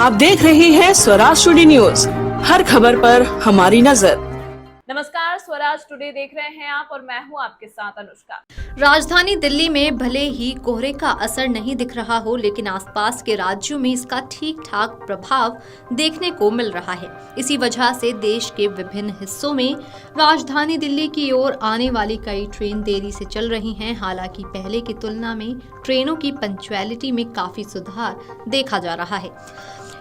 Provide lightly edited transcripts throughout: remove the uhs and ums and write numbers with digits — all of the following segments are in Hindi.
आप देख रहे हैं स्वराज टुडे न्यूज, हर खबर पर हमारी नजर। नमस्कार, स्वराज टुडे देख रहे हैं आप और मैं हूं आपके साथ अनुष्का। राजधानी दिल्ली में भले ही कोहरे का असर नहीं दिख रहा हो, लेकिन आसपास के राज्यों में इसका ठीक ठाक प्रभाव देखने को मिल रहा है। इसी वजह से देश के विभिन्न हिस्सों में राजधानी दिल्ली की ओर आने वाली कई ट्रेन देरी से चल रही हैं। हालांकि पहले की तुलना में ट्रेनों की पंक्चुअलिटी में काफी सुधार देखा जा रहा है।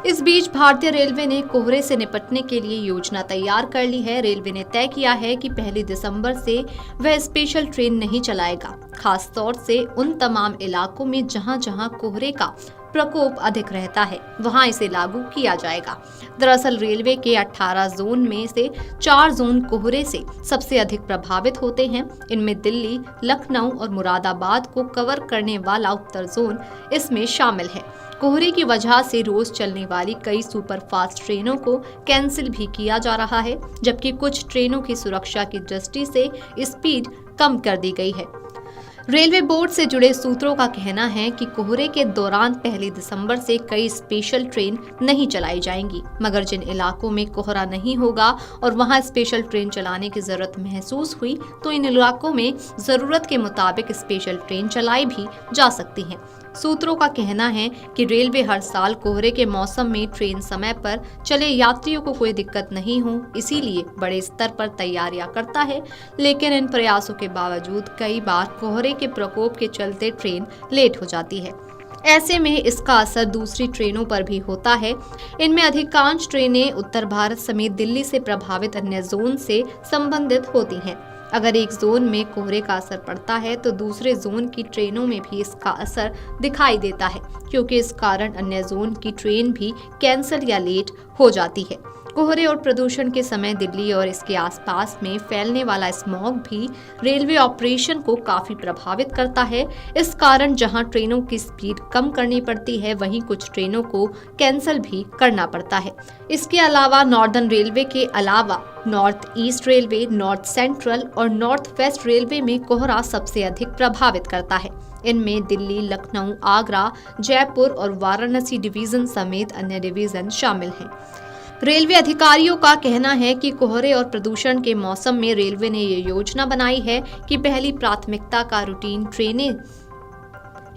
इस बीच भारतीय रेलवे ने कोहरे से निपटने के लिए योजना तैयार कर ली है। रेलवे ने तय किया है कि 1 दिसंबर से वह स्पेशल ट्रेन नहीं चलाएगा, खास तौर से उन तमाम इलाकों में जहां जहां कोहरे का प्रकोप अधिक रहता है, वहां इसे लागू किया जाएगा। दरअसल रेलवे के 18 जोन में से 4 जोन कोहरे से सबसे अधिक प्रभावित होते हैं। इनमें दिल्ली, लखनऊ और मुरादाबाद को कवर करने वाला उत्तर जोन इसमें शामिल है। कोहरे की वजह से रोज चलने वाली कई सुपरफास्ट ट्रेनों को कैंसिल भी किया जा रहा है, जबकि कुछ ट्रेनों की सुरक्षा की दृष्टि से स्पीड कम कर दी गई है। रेलवे बोर्ड से जुड़े सूत्रों का कहना है कि कोहरे के दौरान 1 दिसंबर से कई स्पेशल ट्रेन नहीं चलाई जाएंगी, मगर जिन इलाकों में कोहरा नहीं होगा और वहां स्पेशल ट्रेन चलाने की जरूरत महसूस हुई तो इन इलाकों में जरूरत के मुताबिक स्पेशल ट्रेन चलाई भी जा सकती हैं। सूत्रों का कहना है कि रेलवे हर साल कोहरे के मौसम में ट्रेन समय पर चले, यात्रियों को कोई दिक्कत नहीं हो, इसीलिए बड़े स्तर पर तैयारियां करता है। लेकिन इन प्रयासों के बावजूद कई बार कोहरे के प्रकोप के चलते ट्रेन लेट हो जाती है। ऐसे में इसका असर दूसरी ट्रेनों पर भी होता है। इनमें अधिकांश ट्रेनें उत्तर भारत समेत दिल्ली से प्रभावित अन्य जोन से संबंधित होती हैं। अगर एक जोन में कोहरे का असर पड़ता है तो दूसरे जोन की ट्रेनों में भी इसका असर दिखाई देता है, क्योंकि इस कारण अन्य जोन की ट्रेन भी कैंसिल या लेट हो जाती है। कोहरे और प्रदूषण के समय दिल्ली और इसके आसपास में फैलने वाला स्मॉग भी रेलवे ऑपरेशन को काफी प्रभावित करता है। इस कारण जहां ट्रेनों की स्पीड कम करनी पड़ती है, वहीं कुछ ट्रेनों को कैंसिल भी करना पड़ता है। इसके अलावा नॉर्दर्न रेलवे के अलावा north east railway, north central और नॉर्थ वेस्ट रेलवे में कोहरा सबसे अधिक प्रभावित करता है। इनमें दिल्ली, लखनऊ, आगरा, जयपुर और वाराणसी डिवीजन समेत अन्य डिवीजन शामिल हैं। रेलवे अधिकारियों का कहना है कि कोहरे और प्रदूषण के मौसम में रेलवे ने ये योजना बनाई है कि पहली प्राथमिकता का रूटीन ट्रेनें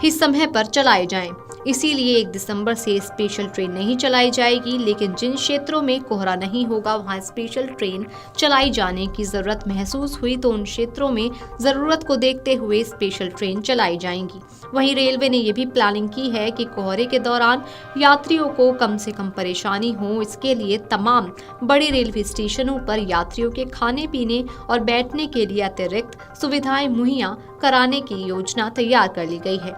ही समय पर चलाए जाएं। इसीलिए 1 दिसंबर से स्पेशल ट्रेन नहीं चलाई जाएगी, लेकिन जिन क्षेत्रों में कोहरा नहीं होगा वहां स्पेशल ट्रेन चलाई जाने की जरूरत महसूस हुई तो उन क्षेत्रों में जरूरत को देखते हुए स्पेशल ट्रेन चलाई जाएंगी। वहीं रेलवे ने यह भी प्लानिंग की है कि कोहरे के दौरान यात्रियों को कम से कम परेशानी हो, इसके लिए तमाम बड़े रेलवे स्टेशनों पर यात्रियों के खाने पीने और बैठने के लिए अतिरिक्त सुविधाएं मुहैया कराने की योजना तैयार कर ली गई है।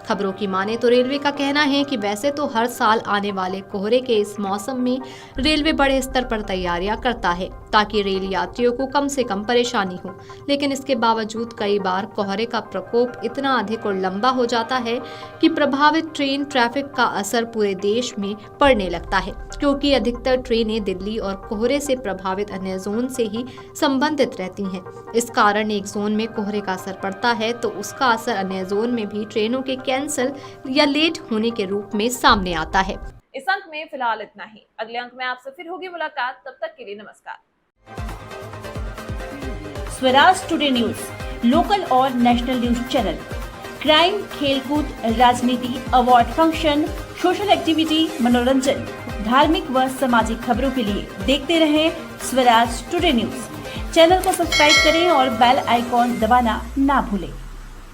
खबरों की माने तो रेलवे का कहना है कि वैसे तो हर साल आने वाले कोहरे के इस मौसम में रेलवे बड़े स्तर पर तैयारियां करता है ताकि रेल यात्रियों को कम से कम परेशानी हो, लेकिन इसके बावजूद कई बार कोहरे का प्रकोप इतना अधिक और लंबा हो जाता है कि प्रभावित ट्रेन ट्रैफिक का असर पूरे देश में पड़ने लगता है, क्योंकि अधिकतर ट्रेनें दिल्ली और कोहरे से प्रभावित अन्य जोन से ही संबंधित रहती हैं। इस कारण एक जोन में कोहरे का असर पड़ता है तो उसका असर अन्य जोन में भी ट्रेनों के कैंसिल या लेट होने के रूप में सामने आता है। इस अंक में फिलहाल इतना ही। अगले अंक में आपसे फिर होगी मुलाकात, तब तक के लिए नमस्कार। स्वराज टुडे न्यूज, लोकल और नेशनल न्यूज चैनल, क्राइम, खेलकूद, राजनीति, अवार्ड फंक्शन, सोशल एक्टिविटी, मनोरंजन, धार्मिक व सामाजिक खबरों के लिए देखते रहें स्वराज टुडे न्यूज। चैनल को सब्सक्राइब करें और बेल आइकॉन दबाना ना भूलें।